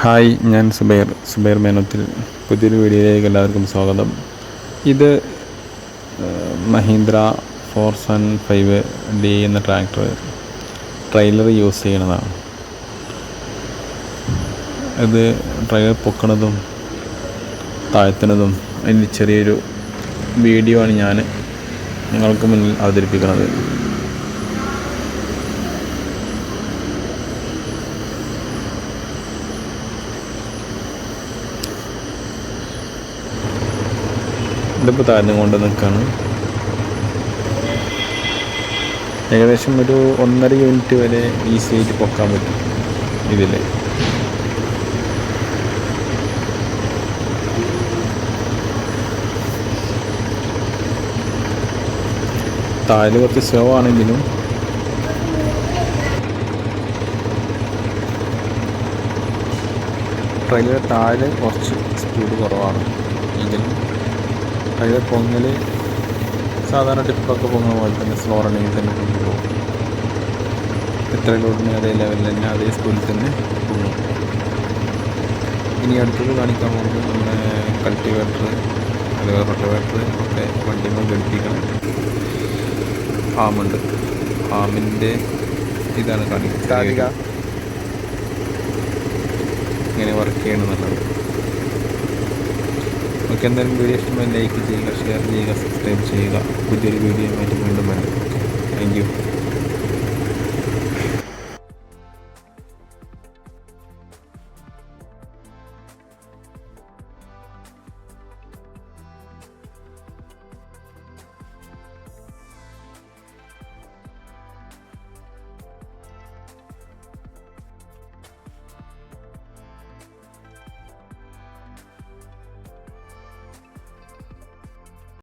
Hi, ഞാൻ സുബൈർ മേനോത്തിൽ. പുതിയൊരു വീഡിയോയിലേക്ക് എല്ലാവർക്കും സ്വാഗതം. ഇത് മഹീന്ദ്ര 475D എന്ന ട്രെയിലർ യൂസ് ചെയ്യണതാണ്. ഇത് ട്രെയിലർ പൊക്കണതും താഴ്ത്തുന്നതും അതിൻ്റെ ചെറിയൊരു വീഡിയോ ആണ് ഞാൻ നിങ്ങൾക്ക് മുന്നിൽ അവതരിപ്പിക്കുന്നത്. ഇതിപ്പോൾ താഴ്ന്നുകൊണ്ട് നിൽക്കുകയാണ്. ഏകദേശം ഒരു 1.5 യൂണിറ്റ് വരെ ഈസി ആയിട്ട് പൊക്കാൻ പറ്റും ഇതിൽ. താഴെ കുറച്ച് സ്ലോ ആണെങ്കിലും ട്രെയിലർ താഴെ കുറച്ച് സ്പീഡ് കുറവാണ്. എങ്കിലും ട്രെയിലർ പൊങ്ങൽ സാധാരണ ടിപ്പൊക്കെ പൊങ്ങുന്ന പോലെ തന്നെ സ്ലോ റണ്ണിങ്ങിൽ തന്നെ പൊങ്ങിപ്പോകും. എത്ര ലോഡിന് അതേ ലെവലിൽ തന്നെ അതേ സ്പീഡിൽ തന്നെ പൊങ്ങും. ഇനി അടുത്തത് കാണിക്കാൻ പോകുന്നത് നമ്മുടെ കൾട്ടിവേറ്റർ അതുപോലെ റൊട്ടവേറ്റർ ഒക്കെ വണ്ടിയിൽ ഘടിപ്പിക്കണം. ഫാമുണ്ട്, ഫാമിൻ്റെ ഇതാണ് കാണിക്കുക ഇങ്ങനെ വർക്ക് ചെയ്യണമെന്നുള്ളത്. ഓക്കെ, എന്തായാലും വീഡിയോ ഇഷ്ടമായി ലൈക്ക് ചെയ്യുക, ഷെയർ ചെയ്യുക, സബ്സ്ക്രൈബ് ചെയ്യുക. പുതിയൊരു വീഡിയോ ആയിട്ട് വീണ്ടും വരാം. Thank you.